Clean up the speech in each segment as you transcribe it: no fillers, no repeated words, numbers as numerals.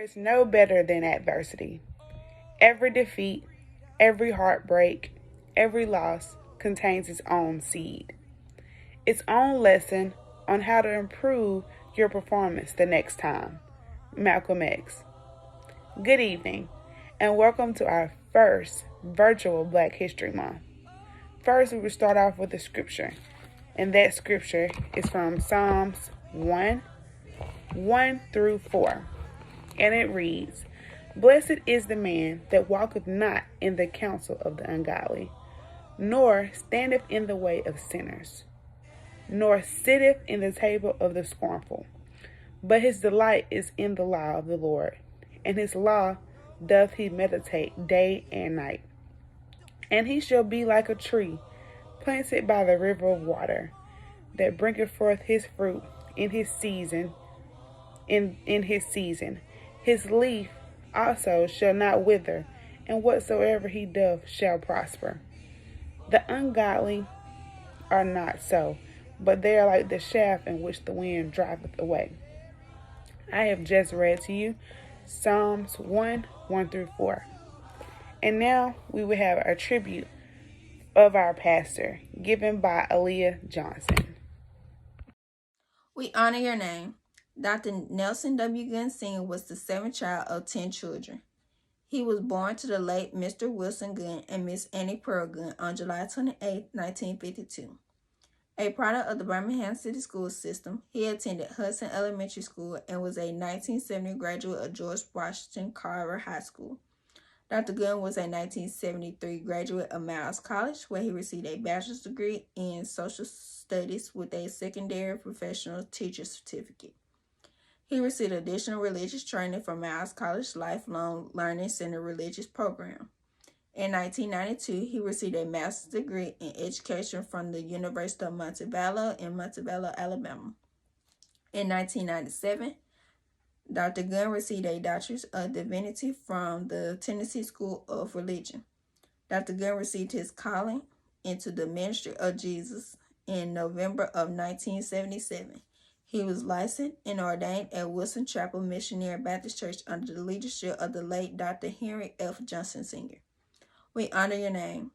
is no better than adversity. Every defeat, every heartbreak, every loss contains its own seed, its own lesson on how to improve your performance the next time. Malcolm X. Good evening, and welcome to our first virtual Black History Month. First, we will start off with a scripture, and that scripture is from Psalms 1 through 4, and it reads, Blessed is the man that walketh not in the counsel of the ungodly, nor standeth in the way of sinners, nor sitteth in the table of the scornful. But his delight is in the law of the Lord, and his law doth he meditate day and night. And he shall be like a tree planted by the river of water, that bringeth forth his fruit in his season. In his season, his leaf also shall not wither, and whatsoever he doth shall prosper. The ungodly are not so, but they are like the shaft in which the wind driveth away. I have just read to you Psalms 1 through 4. And now we will have a tribute of our pastor, given by Aaliyah Johnson. We honor your name. Dr. Nelson W. Gunn Sr. was the seventh child of 10 children. He was born to the late Mr. Wilson Gunn and Miss Annie Pearl Gunn on July 28, 1952. A product of the Birmingham City School System, he attended Hudson Elementary School and was a 1970 graduate of George Washington Carver High School. Dr. Gunn was a 1973 graduate of Miles College, where he received a bachelor's degree in social studies with a secondary professional teacher certificate. He received additional religious training from Miles College Lifelong Learning Center religious program. In 1992, he received a master's degree in education from the University of Montevallo in Montevallo, Alabama. In 1997, Dr. Gunn received a Doctorate of Divinity from the Tennessee School of Religion. Dr. Gunn received his calling into the ministry of Jesus in November of 1977. He was licensed and ordained at Wilson Chapel Missionary Baptist Church under the leadership of the late Dr. Henry F. Johnson Sr. We honor your name.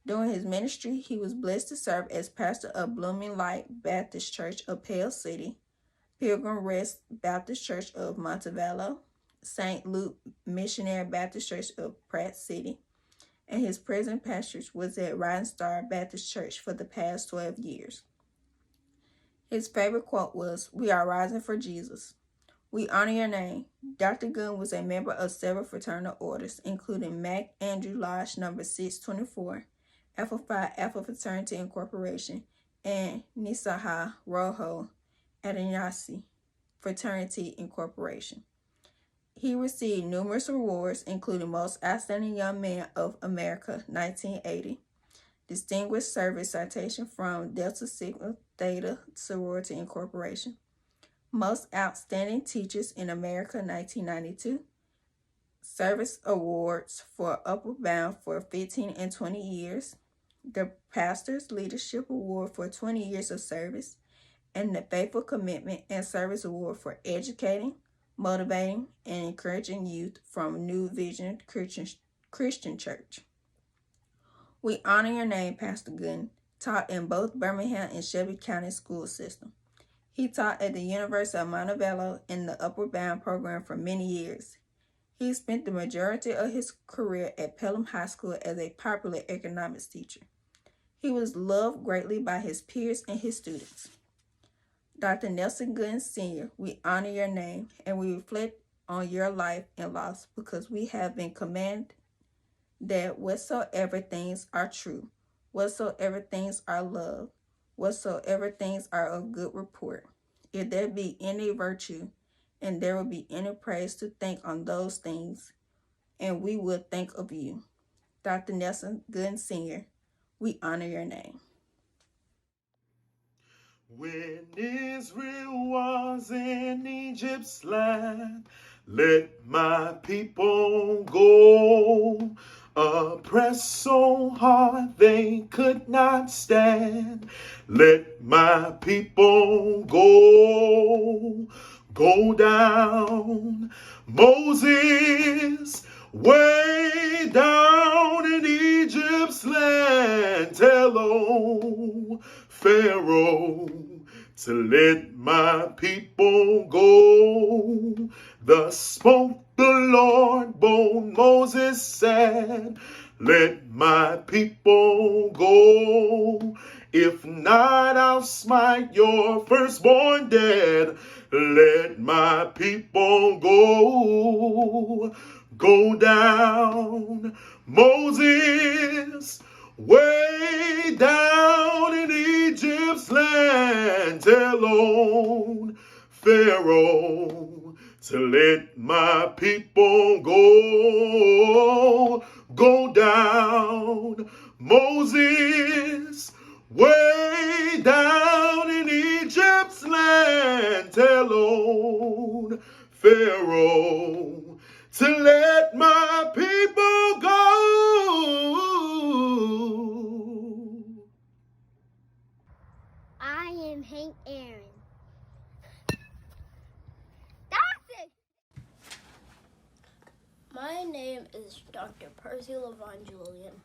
During his ministry, he was blessed to serve as pastor of Blooming Light Baptist Church of Pale City, Pilgrim Rest Baptist Church of Montevallo, St. Luke Missionary Baptist Church of Pratt City, and his present pastorate was at Rising Star Baptist Church for the past 12 years. His favorite quote was, "We are rising for Jesus." We honor your name. Dr. Gunn was a member of several fraternal orders, including Mac Andrew Lodge No. 624, Alpha Phi Alpha Fraternity Incorporation, and Nisaha Rojo Adonasi Fraternity Incorporation. He received numerous awards, including Most Outstanding Young Man of America, 1980, Distinguished Service Citation from Delta Sigma Theta Sorority Incorporation, Most Outstanding Teachers in America, 1992, Service Awards for Upward Bound for 15 and 20 years, the Pastor's Leadership Award for 20 years of service, and the Faithful Commitment and Service Award for educating, motivating, and encouraging youth from New Vision Christian Church. We honor your name, Pastor Gunn, taught in both Birmingham and Shelby County school system. He taught at the University of Montevallo in the Upward Bound program for many years. He spent the majority of his career at Pelham High School as a popular economics teacher. He was loved greatly by his peers and his students. Dr. Nelson Gunn Sr., we honor your name and we reflect on your life and loss because we have been commanded that whatsoever things are true, whatsoever things are loved, whatsoever things are of good report, if there be any virtue, and there will be any praise to think on those things, and we will think of you. Dr. Nelson Gunn Sr., we honor your name. When Israel was in Egypt's land, let my people go. Oppressed so hard they could not stand. Let my people go. Go down, Moses, way down in Egypt's land. Tell old Pharaoh to let my people go. Thus spoke the Lord, bold Moses said, let my people go. If not, I'll smite your firstborn dead. Let my people go. Go down, Moses, way down in Egypt's land. Tell old Pharaoh to let my people go. Go down, Moses, way down in Egypt's land. Tell old Pharaoh to let my people go. I am Hank Aaron. My name is Dr. Percy Levon Julian.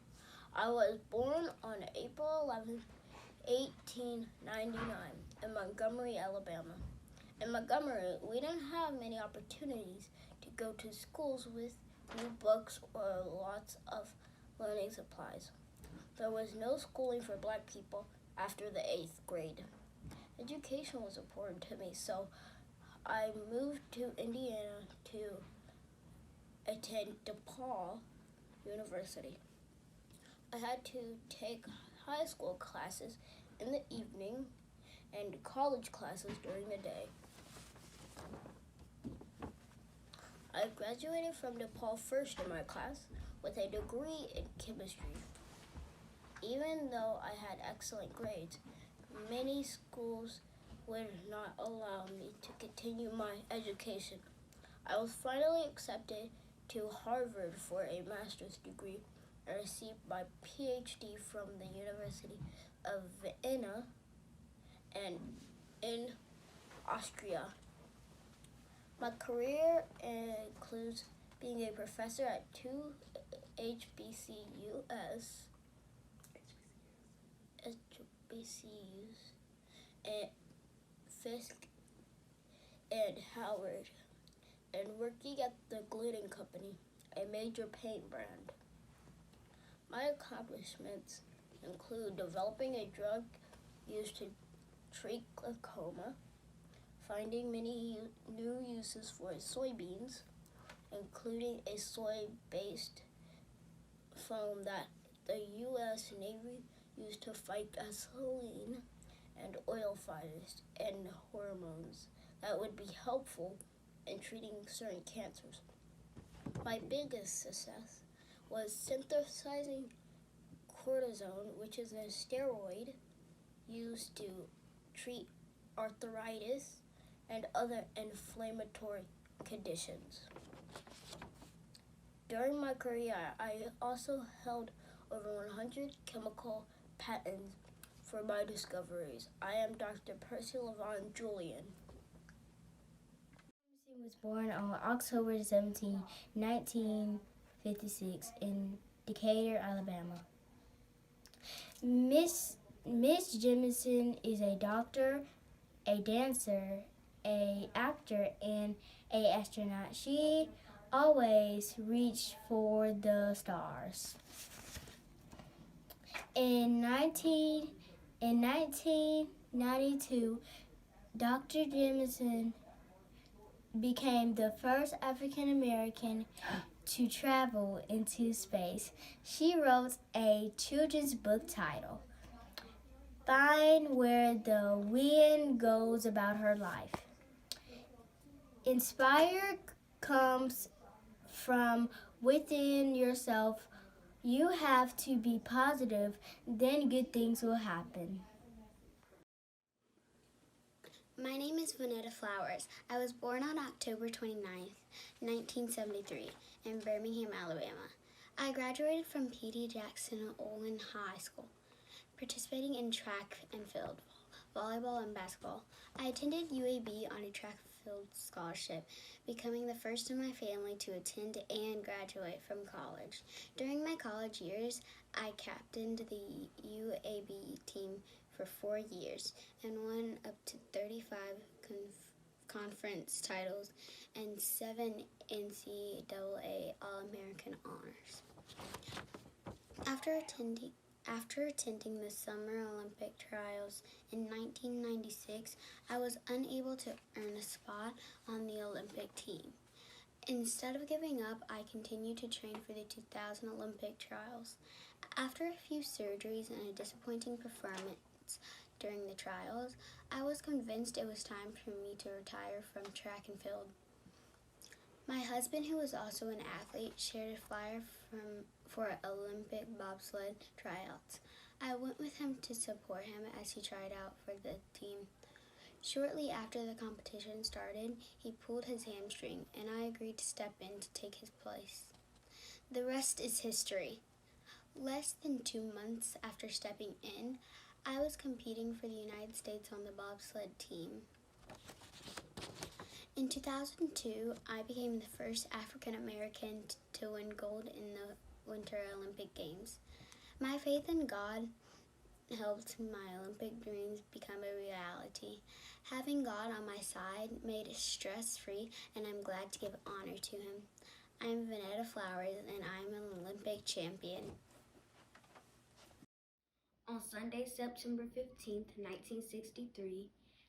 I was born on April 11, 1899 in Montgomery, Alabama. In Montgomery, we didn't have many opportunities to go to schools with new books or lots of learning supplies. There was no schooling for Black people after the 8th grade. Education was important to me, so I moved to Indiana to attend DePaul University. I had to take high school classes in the evening and college classes during the day. I graduated from DePaul first in my class with a degree in chemistry. Even though I had excellent grades, many schools would not allow me to continue my education. I was finally accepted to Harvard for a master's degree and received my PhD from the University of Vienna and in Austria. My career includes being a professor at 2 HBCUs and Fisk and Howard, and working at the Glidden Company, a major paint brand. My accomplishments include developing a drug used to treat glaucoma, finding many new uses for soybeans, including a soy-based foam that the U.S. Navy used to fight gasoline and oil fires and hormones that would be helpful in treating certain cancers. My biggest success was synthesizing cortisone, which is a steroid used to treat arthritis and other inflammatory conditions. During my career, I also held over 100 chemical patents for my discoveries. I am Dr. Percy Levon Julian. He was born on October 17, 1956 in Decatur, Alabama. Miss Jemison is a doctor, a dancer, a actor, and a astronaut. She always reached for the stars. In 1992, Dr. Jemison became the first African American to travel into space. She wrote a children's book titled Find Where the Wind Goes about her life. Inspire comes from within yourself. You have to be positive, then good things will happen. My name is Vanetta Flowers. I was born on October 29th, 1973 in Birmingham, Alabama. I graduated from P.D. Jackson Olin High School, participating in track and field, volleyball, and basketball. I attended UAB on a track Field Scholarship, becoming the first in my family to attend and graduate from college. During my college years, I captained the UAB team for 4 years and won up to 35 conference titles and 7 NCAA All-American honors. After attending the Summer Olympic trials in 1996, I was unable to earn a spot on the Olympic team. Instead of giving up, I continued to train for the 2000 Olympic trials. After a few surgeries and a disappointing performance during the trials, I was convinced it was time for me to retire from track and field. My husband, who was also an athlete, shared a flyer for Olympic bobsled tryouts. I went with him to support him as he tried out for the team. Shortly after the competition started, he pulled his hamstring, and I agreed to step in to take his place. The rest is history. Less than 2 months after stepping in, I was competing for the United States on the bobsled team. In 2002, I became the first African American to win gold in the Winter Olympic Games. My faith in God helped my Olympic dreams become a reality. Having God on my side made it stress-free, and I'm glad to give honor to him. I'm Vanetta Flowers, and I'm an Olympic champion. On Sunday, September 15th, 1963,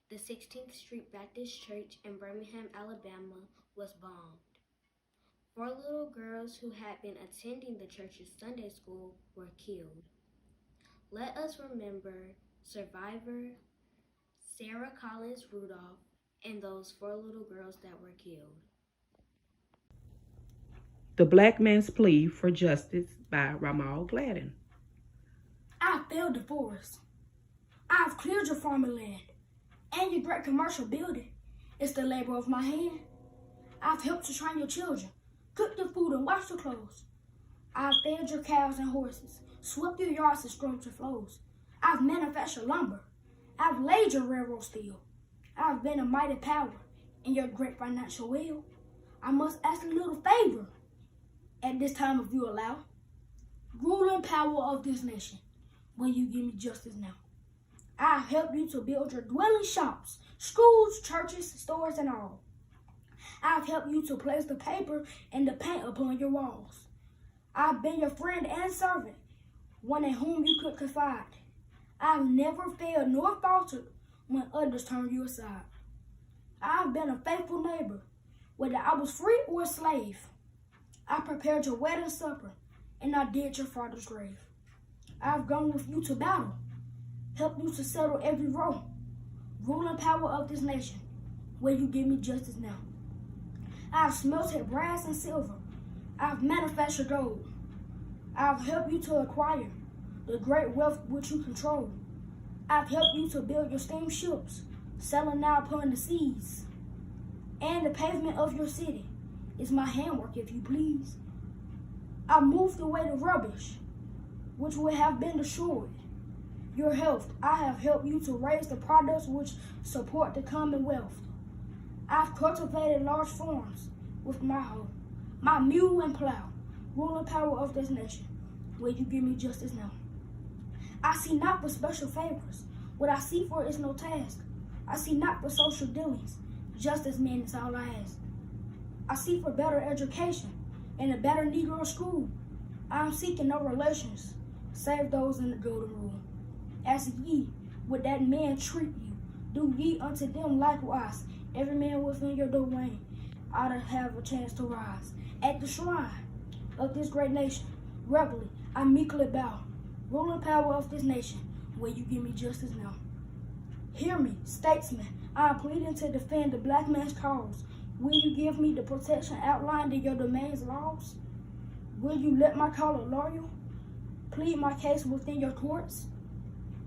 the 16th Street Baptist Church in Birmingham, Alabama was bombed. 4 little girls who had been attending the church's Sunday school were killed. Let us remember survivor Sarah Collins Rudolph and those 4 little girls that were killed. The Black Man's Plea for Justice by Ramal Gladden. I have filled the forest. I have cleared your farming land, and your great commercial building is the labor of my hand. I have helped to train your children, cook your food and wash your clothes. I have fed your cows and horses, swept your yards and scrubbed your floors. I have manufactured lumber. I have laid your railroad steel. I have been a mighty power in your great financial will. I must ask a little favor at this time if you allow. Ruling power of this nation, will you give me justice now? I have helped you to build your dwelling shops, schools, churches, stores, and all. I have helped you to place the paper and the paint upon your walls. I have been your friend and servant, one in whom you could confide. I have never failed nor faltered when others turned you aside. I have been a faithful neighbor, whether I was free or a slave. I prepared your wedding supper, and I did your father's grave. I have gone with you to battle, helped you to settle every wrong. Ruling power of this nation, will you give me justice now? I have smelted brass and silver. I have manufactured gold. I have helped you to acquire the great wealth which you control. I have helped you to build your steamships, sailing now upon the seas. And the pavement of your city is my handwork, if you please. I moved away the rubbish, which would have been destroyed. Your health, I have helped you to raise the products which support the commonwealth. I've cultivated large farms with my hoe, my mule and plow, ruling power of this nation. Will you give me justice now? I see not for special favors. What I see for is no task. I see not for social dealings. Justice, man, is all I ask. I seek for better education and a better Negro school. I am seeking no relations, save those in the golden rule. As ye would that man treat you, do ye unto them likewise. Every man within your domain ought to have a chance to rise. At the shrine of this great nation, reverently, I meekly bow. Ruling power of this nation, will you give me justice now? Hear me, statesmen, I am pleading to defend the black man's cause. Will you give me the protection outlined in your domain's laws? Will you let my color loyal? Plead my case within your courts?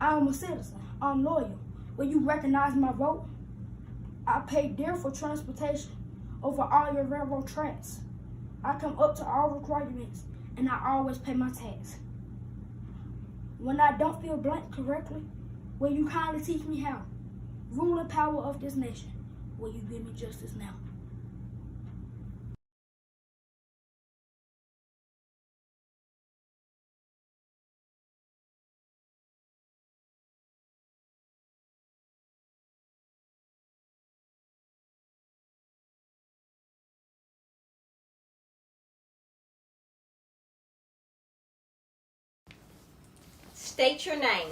I am a citizen, I'm loyal. Will you recognize my vote? I pay dear for transportation over all your railroad tracks. I come up to all requirements, and I always pay my tax. When I don't feel blank correctly, will you kindly teach me how? Ruling power of this nation, Will you give me justice now? State your name.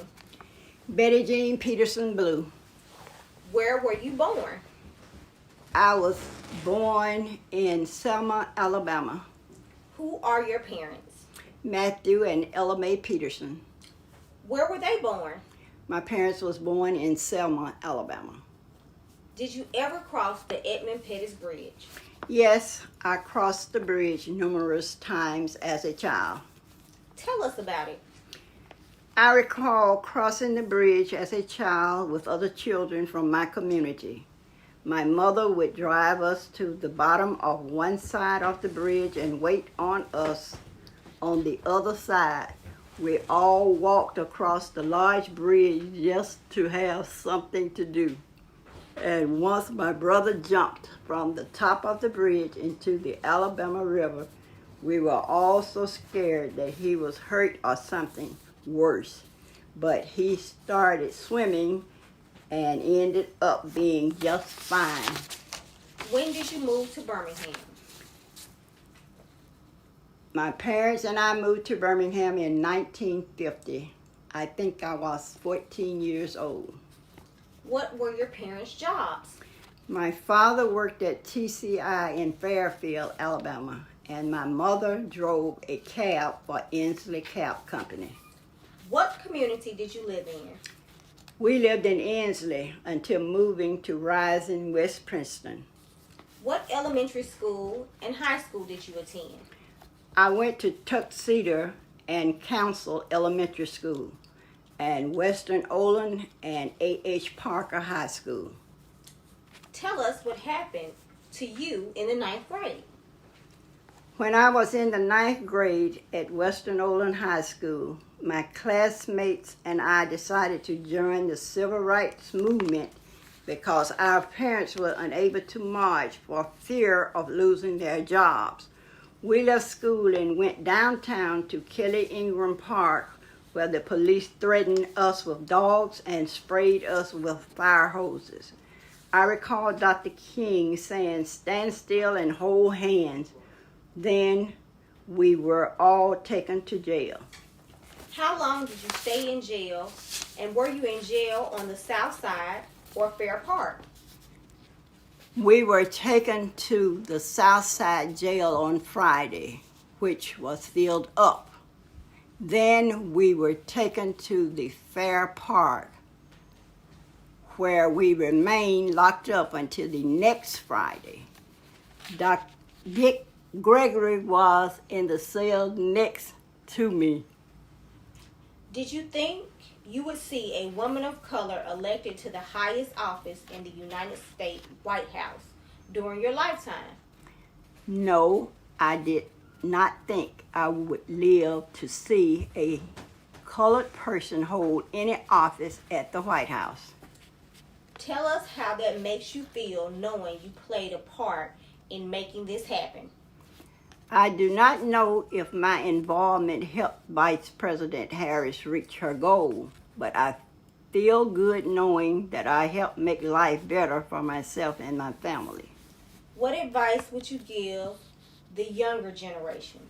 Betty Jean Peterson Blue. Where were you born? I was born in Selma, Alabama. Who are your parents? Matthew and Ella Mae Peterson. Where were they born? My parents was born in Selma, Alabama. Did you ever cross the Edmund Pettus Bridge? Yes, I crossed the bridge numerous times as a child. Tell us about it. I recall crossing the bridge as a child with other children from my community. My mother would drive us to the bottom of one side of the bridge and wait on us on the other side. We all walked across the large bridge just to have something to do. And once my brother jumped from the top of the bridge into the Alabama River, we were all so scared that he was hurt or something worse. But he started swimming and ended up being just fine. When did you move to Birmingham? My parents and I moved to Birmingham in 1950. I think I was 14 years old. What were your parents' jobs? My father worked at TCI in Fairfield, Alabama, and my mother drove a cab for Inslee Cab Company. What community did you live in? We lived in Inslee until moving to Rising, West Princeton. What elementary school and high school did you attend? I went to Tuxedo and Council Elementary School and Western Olin and A.H. Parker High School. Tell us what happened to you in the 9th grade. When I was in the 9th grade at Western Olin High School, my classmates and I decided to join the civil rights movement because our parents were unable to march for fear of losing their jobs. We left school and went downtown to Kelly Ingram Park, where the police threatened us with dogs and sprayed us with fire hoses. I recall Dr. King saying, "Stand still and hold hands." Then we were all taken to jail. How long did you stay in jail, and were you in jail on the South Side or Fair Park? We were taken to the South Side jail on Friday, which was filled up. Then we were taken to the Fair Park, where we remained locked up until the next Friday. Dick Gregory was in the cell next to me. Did you think you would see a woman of color elected to the highest office in the United States White House during your lifetime? No, I did not think I would live to see a colored person hold any office at the White House. Tell us how that makes you feel knowing you played a part in making this happen. I do not know if my involvement helped Vice President Harris reach her goal, but I feel good knowing that I helped make life better for myself and my family. What advice would you give the younger generation?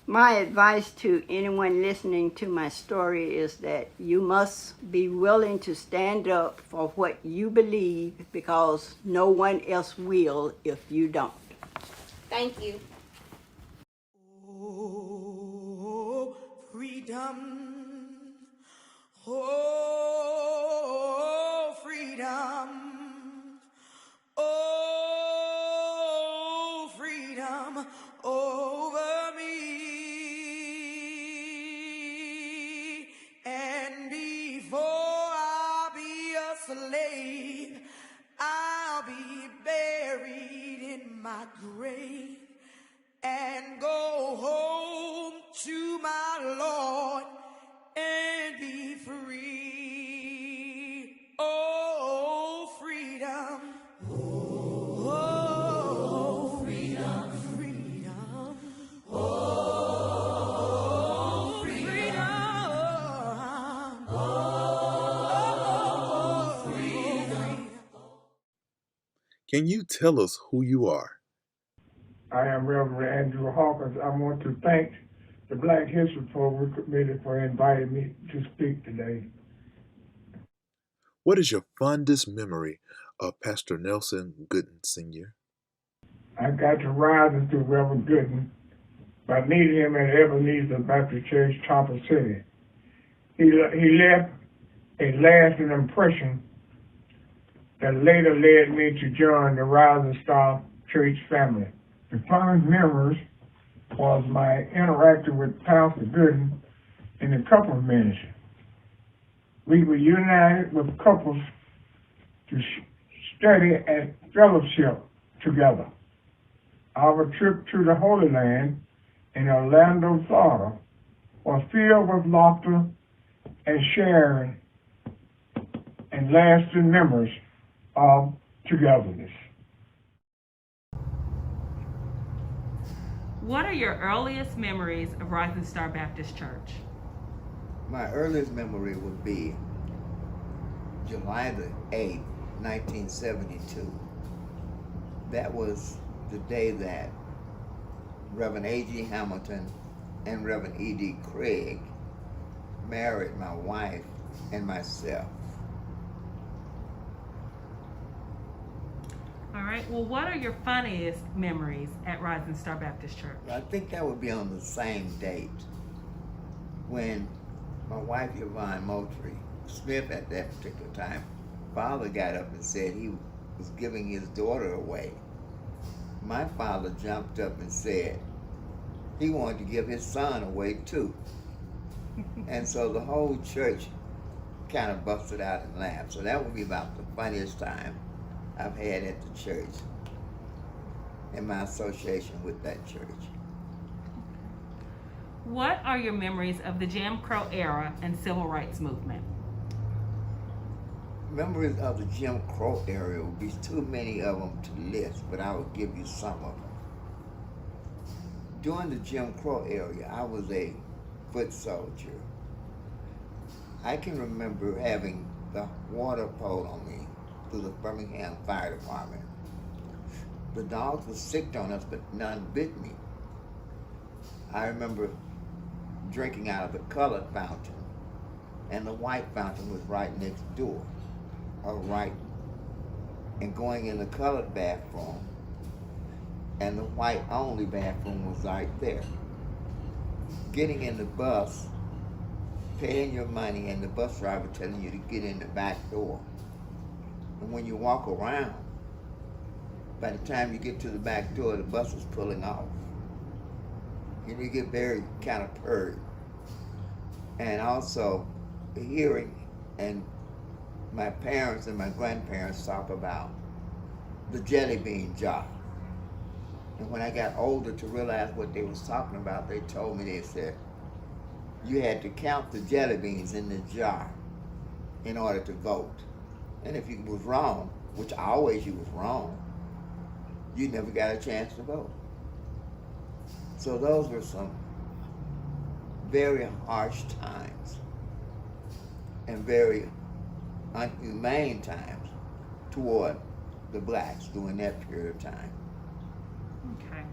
My advice to anyone listening to my story is that you must be willing to stand up for what you believe, because no one else will if you don't. Thank you. Oh, freedom. Oh, freedom. Oh, freedom over me. And before I be a slave, I'll be buried in my grave and go home to my Lord and be free. Oh, freedom. Can you tell us who you are? I am Reverend Andrew Hawkins. I want to thank the Black History Program Committee for inviting me to speak today. What is your fondest memory of Pastor Nelson Gooden Sr.? I got to rise into Reverend Gooden by meeting him at Ebenezer Baptist Church, Tampa City. He left a lasting impression that later led me to join the Rising Star Church family. The fondest memories was my interaction with Pastor Gooden in the couples ministry. We were united with couples to study and fellowship together. Our trip to the Holy Land in Orlando, Florida was filled with laughter and sharing and lasting memories of togetherness. What are your earliest memories of Rising Star Baptist Church? My earliest memory would be July the 8th, 1972. That was the day that Reverend A.G. Hamilton and Reverend E.D. Craig married my wife and myself. All right, well, what are your funniest memories at Rising Star Baptist Church? I think that would be on the same date when my wife Yvonne Moultrie Smith at that particular time, father got up and said he was giving his daughter away. My father jumped up and said he wanted to give his son away too. And so the whole church kind of busted out and laughed. So that would be about the funniest time I've had at the church in my association with that church. What are your memories of the Jim Crow era and civil rights movement? Memories of the Jim Crow era would be too many of them to list, but I will give you some of them. During the Jim Crow era, I was a foot soldier. I can remember having the water poured on me through the Birmingham Fire Department. The dogs were sick on us, but none bit me. I remember drinking out of the colored fountain, and the white fountain was right next door, and going in the colored bathroom, and the white only bathroom was right there. Getting in the bus, paying your money, and the bus driver telling you to get in the back door. And when you walk around, by the time you get to the back door, the bus is pulling off. And you get very kind of purred. And also, hearing and my parents and my grandparents talk about the jelly bean jar. And when I got older to realize what they was talking about, they told me, they said, you had to count the jelly beans in the jar in order to vote. And if you was wrong, which always you was wrong, you never got a chance to vote. So those were some very harsh times and very unhumane times toward the blacks during that period of time. Okay.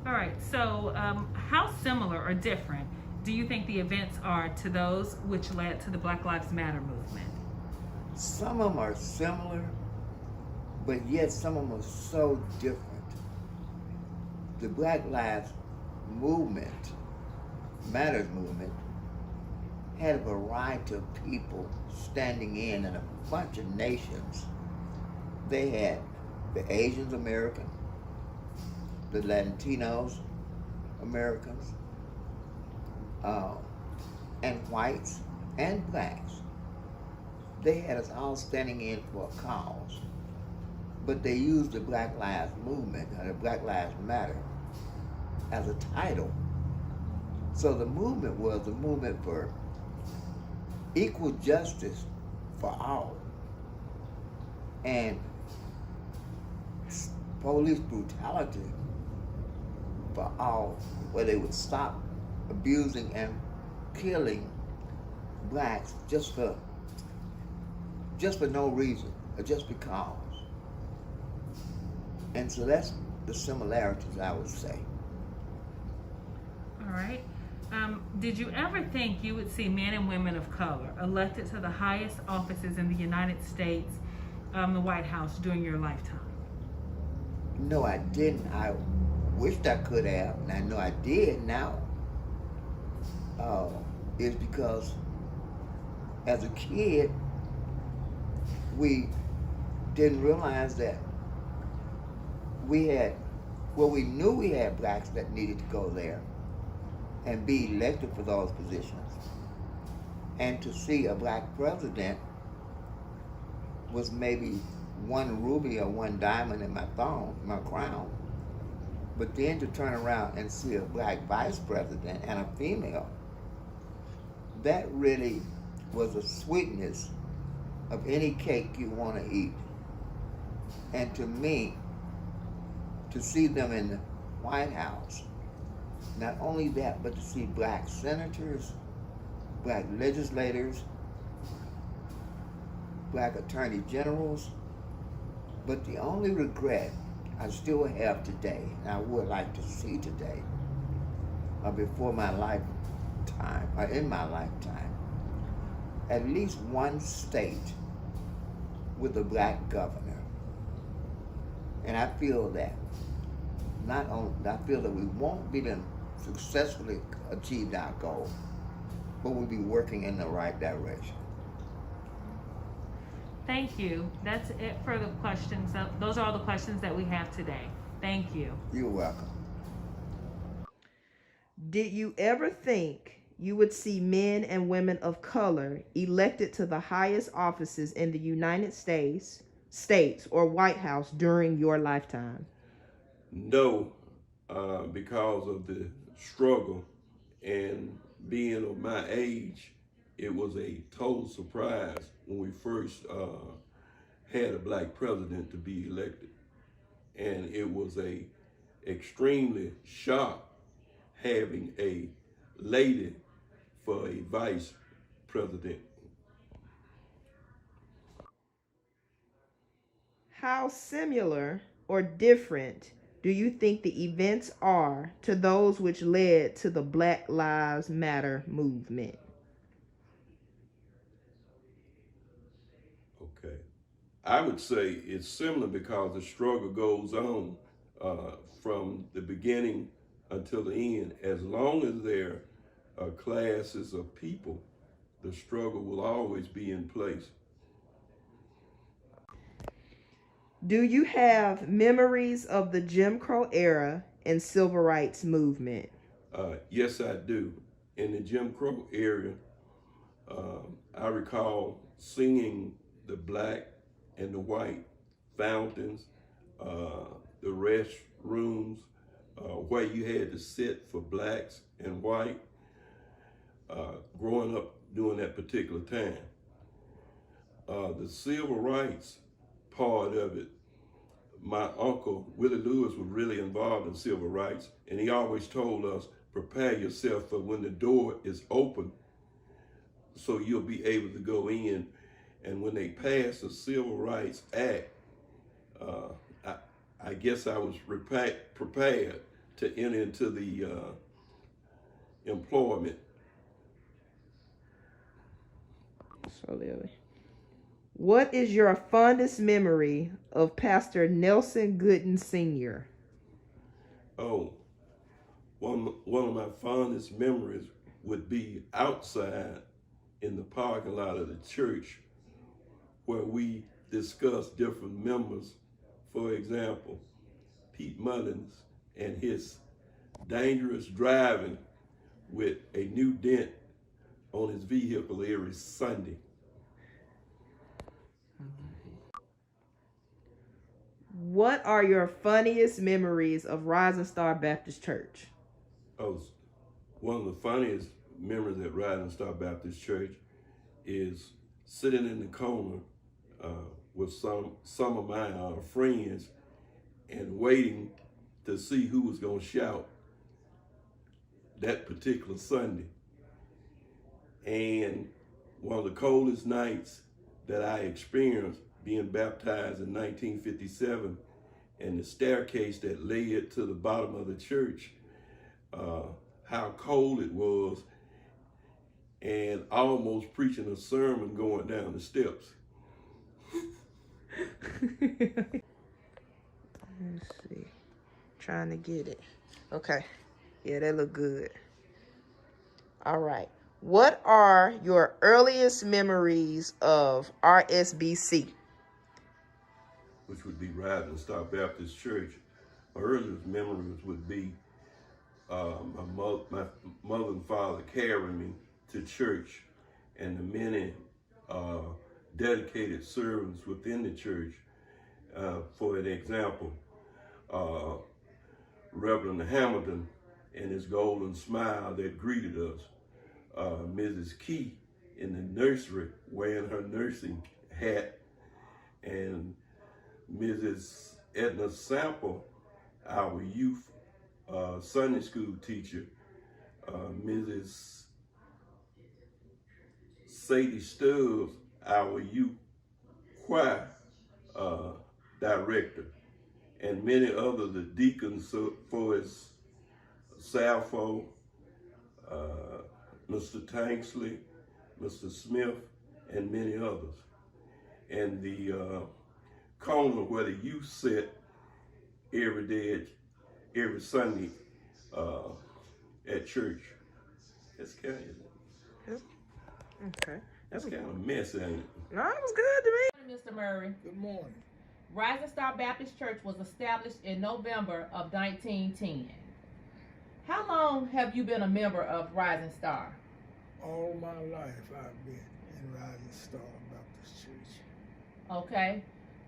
All right, so how similar or different do you think the events are to those which led to the Black Lives Matter movement? Some of them are similar, but yet some of them are so different. The Black Lives Matters movement, had a variety of people standing in a bunch of nations. They had the Asians American, the Latinos Americans, and whites and blacks. They had us all standing in for a cause, but they used the Black Lives Movement, or the Black Lives Matter, as a title. So the movement was a movement for equal justice for all, and police brutality for all, where they would stop abusing and killing blacks just for no reason, or just because. And so that's the similarities, I would say. All right. Did you ever think you would see men and women of color elected to the highest offices in the United States, the White House, during your lifetime? No, I didn't. I wished I could have, and I know I did now. Is because as a kid, we didn't realize that we knew we had blacks that needed to go there and be elected for those positions. And to see a black president was maybe one ruby or one diamond in my crown. But then to turn around and see a black vice president and a female, that really was the sweetness of any cake you want to eat. And to me, to see them in the White House, not only that, but to see black senators, black legislators, black attorney generals. But the only regret I still have today, and I would like to see today, before my lifetime, or in my lifetime, at least one state with a black governor. And I feel that I feel that we won't be then successfully achieved our goal, but we'll be working in the right direction. Thank you. That's it for the questions. Those are all the questions that we have today. Thank you. You're welcome. Did you ever think you would see men and women of color elected to the highest offices in the United States or White House during your lifetime? No, because of the struggle and being of my age, it was a total surprise when we first had a black president to be elected. And it was a extremely shock having a lady for a vice president. How similar or different do you think the events are to those which led to the Black Lives Matter movement? Okay. I would say it's similar because the struggle goes on from the beginning until the end. As long as there are classes of people, the struggle will always be in place. Do you have memories of the Jim Crow era and civil rights movement? Yes, I do. In the Jim Crow era, I recall singing the black and the white fountains, the restrooms, where you had to sit for blacks and white, growing up during that particular time. The civil rights part of it, my uncle, Willie Lewis, was really involved in civil rights, and he always told us, prepare yourself for when the door is open so you'll be able to go in. And when they passed the Civil Rights Act, I guess I was prepared to enter into the employment. So, Lily, what is your fondest memory of Pastor Nelson Gooden Sr.? Oh, one of my fondest memories would be outside in the parking lot of the church where we discussed different members. For example, Pete Mullins and his dangerous driving with a new dent on his vehicle every Sunday. What are your funniest memories of Rising Star Baptist Church? Oh, one of the funniest memories at Rising Star Baptist Church is sitting in the corner with some of my friends and waiting to see who was going to shout that particular Sunday. And one of the coldest nights that I experienced being baptized in 1957 and the staircase that led to the bottom of the church, how cold it was, and almost preaching a sermon going down the steps. Let's see. Trying to get it. Okay. Yeah, that look good. All right. What are your earliest memories of RSBC? Which would be Rising Star Baptist Church. My earliest memories would be my mother and father carrying me to church, and the many dedicated servants within the church. For an example, Reverend Hamilton and his golden smile that greeted us, Mrs. Key in the nursery wearing her nursing hat, and Mrs. Edna Sample, our youth Sunday school teacher, Mrs. Sadie Stubbs, our youth choir director, and many others, the deacons for his Salfo, Mr. Tanksley, Mr. Smith, and many others. And the corner where the youth sit every day, every Sunday at church. That's kind of, Okay. That's kind of messy, ain't it? No, it was good to me. Mr. Murray. Good morning. Rising Star Baptist Church was established in November of 1910. How long have you been a member of Rising Star? All my life I've been in Rising Star Baptist Church. Okay.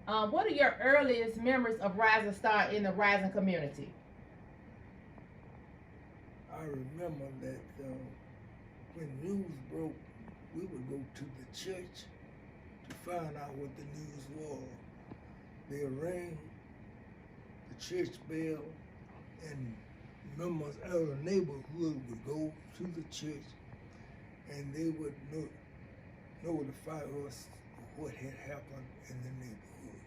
What are your earliest memories of Rising Star in the Rising community? I remember that when news broke, we would go to the church to find out what the news was. They rang the church bell, and members of the neighborhood would go to the church, and they would notify us of what had happened in the neighborhood.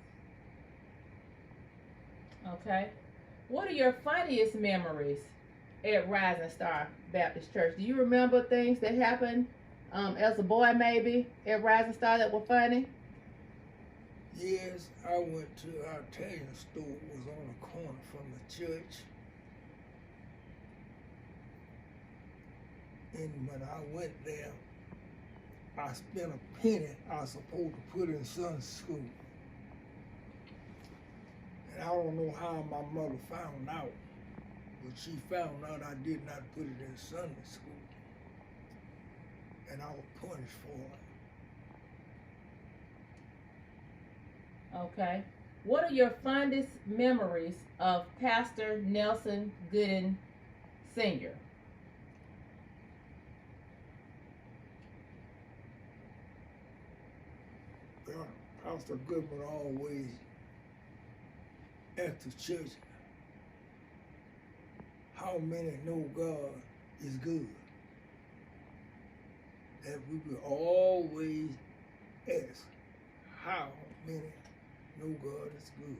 Okay. What are your funniest memories at Rising Star Baptist Church? Do you remember things that happened as a boy maybe at Rising Star that were funny? Yes, I went to our Italian store, was on the corner from the church. And when I went there, I spent a penny I was supposed to put in Sunday school. And I don't know how my mother found out, but she found out I did not put it in Sunday school. And I was punished for it. Okay. What are your fondest memories of Pastor Nelson Gooden Sr.? Well, Pastor Goodman always at the church, how many know God is good? That we will always ask, how many know God is good?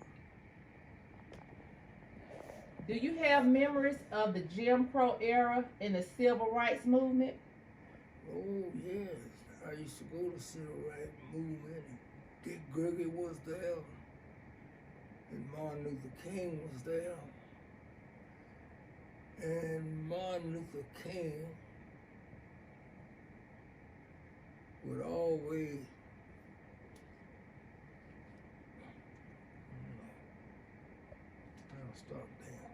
Do you have memories of the Jim Crow era and the Civil Rights Movement? Oh, yes. I used to go to Civil Rights Movement, and Dick Gregory was there, and Martin Luther King was there. And Martin Luther King would always I'll stop there.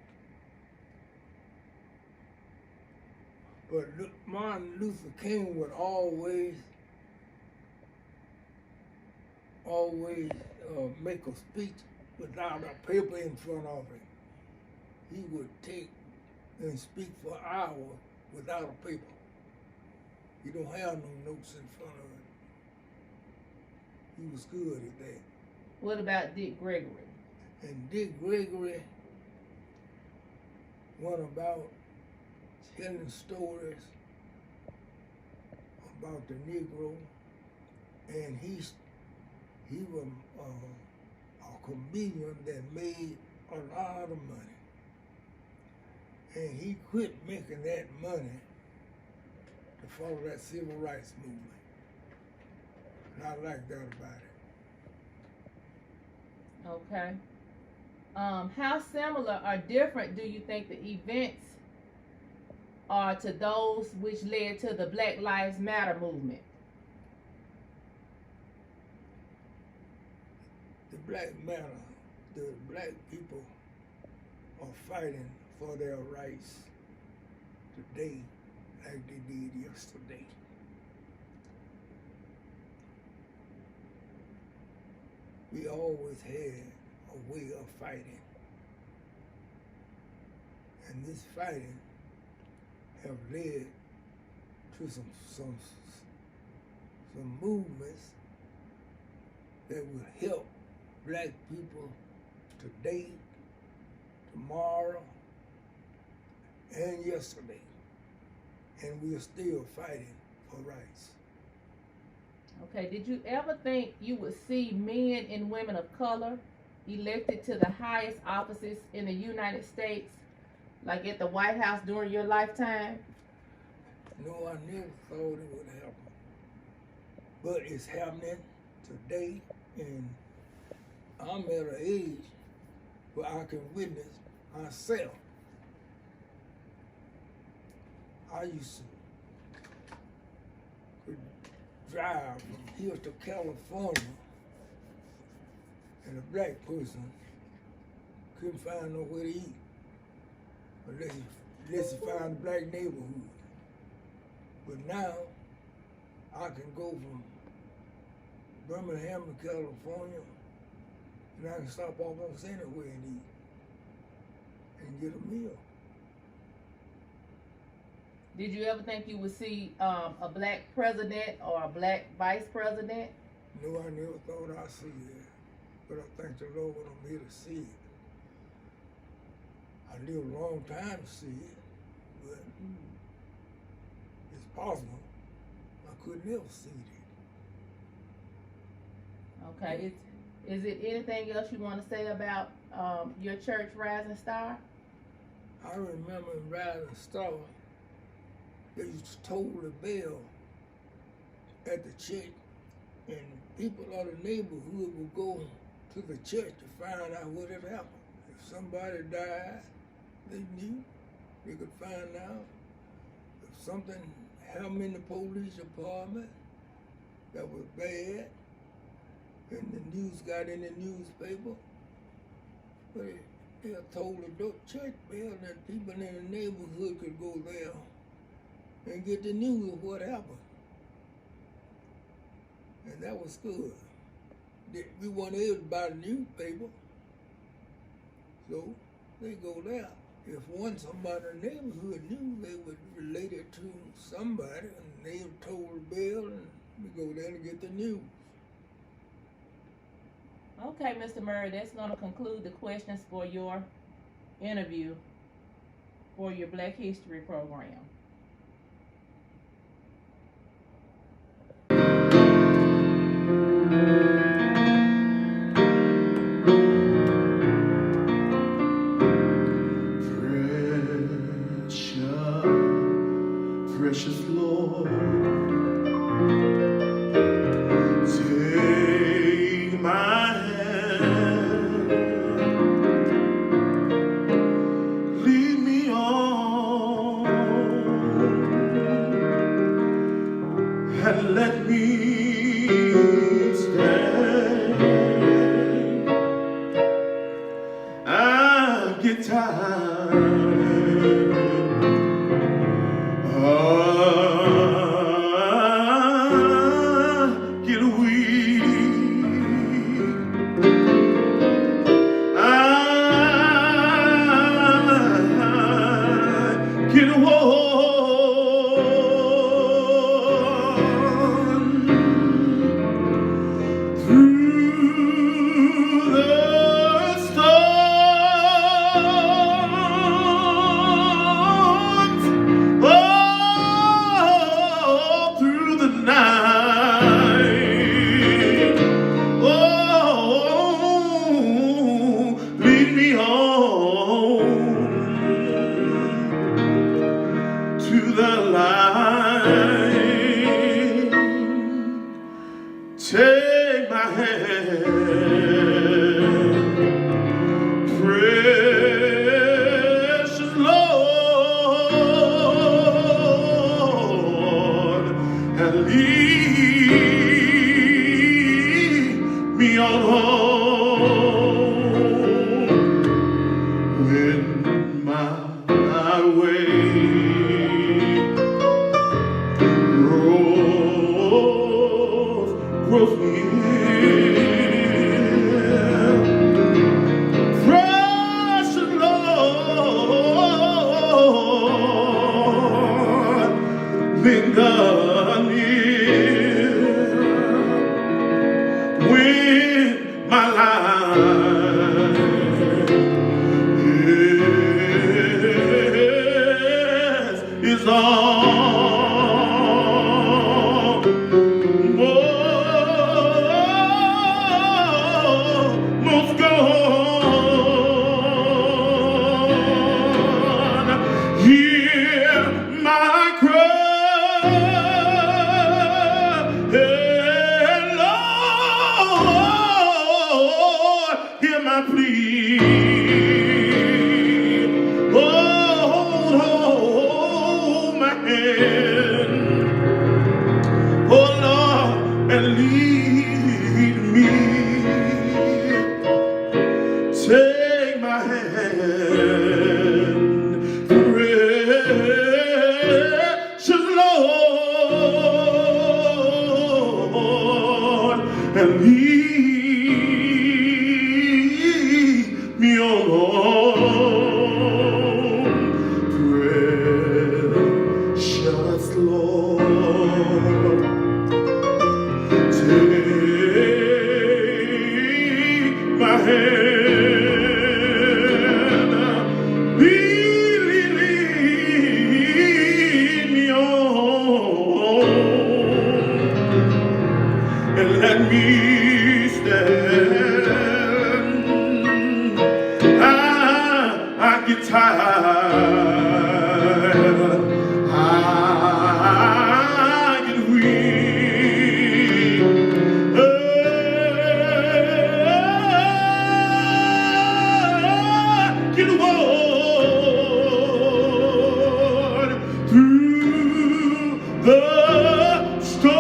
But Martin Luther King would always make a speech without a paper in front of him. He would take and speak for hours without a paper. He don't have no notes in front of him. He was good at that. What about Dick Gregory? And Dick Gregory went about telling stories about the Negro, and he was a comedian that made a lot of money. And he quit making that money to follow that civil rights movement. And I like that about it. Okay. How similar or different do you think the events are to those which led to the Black Lives Matter movement? The Black Matter, the black people are fighting for their rights today like they did yesterday. We always had a way of fighting. And this fighting have led to some movements that will help black people today, tomorrow, and yesterday. And we're still fighting for rights. Okay, did you ever think you would see men and women of color elected to the highest offices in the United States, like at the White House during your lifetime? No, I never thought it would happen. But it's happening today, and I'm at an age where I can witness myself. I used to drive from here to California, and a black person couldn't find nowhere to eat unless you find a black neighborhood. But now, I can go from Birmingham to California, and I can stop almost anywhere and eat and get a meal. Did you ever think you would see a black president or a black vice president? No, I never thought I'd see that. But I thank the Lord I'm here to see it. I lived a long time to see it, but it's possible. I could never see it. Okay. Is it anything else you want to say about your church, Rising Star? I remember in Rising Star, they used to toll the bell at the church, and people of the neighborhood would go to the church to find out what had happened. If somebody died, they knew. They could find out. If something happened in the police department that was bad, and the news got in the newspaper, but they told the church bell that people in the neighborhood could go there and get the news of what happened. And that was good. We weren't able to buy the newspaper, so they go there. If somebody in the neighborhood knew, they would relate it to somebody, and they would toll the bell, and we go there to get the news. Okay, Mr. Murray, that's going to conclude the questions for your interview for your Black History program. Precious Lord, take my hand, lead me on my hand, precious Lord, and lead me on home when my way grows near. Precious Lord, linger near when my life is almost gone. Hear my cry, Lord, hear my plea. Hold my hand, oh Lord, and lead me. Take my hand, precious Lord, and lead me on home. Precious Lord, take my hand, lead me on, and let me stand. I get tired, I get weak, get worn through the storm,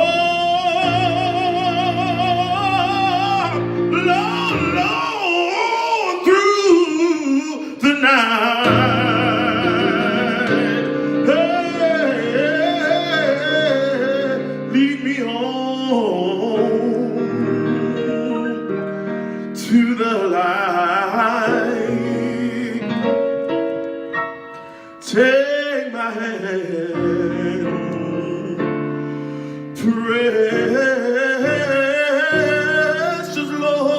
Lord, through the night. Hey, lead me home to the light. Take my hand, precious Lord,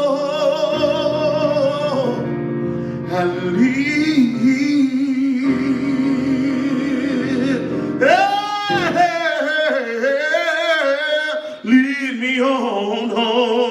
and lead me on home.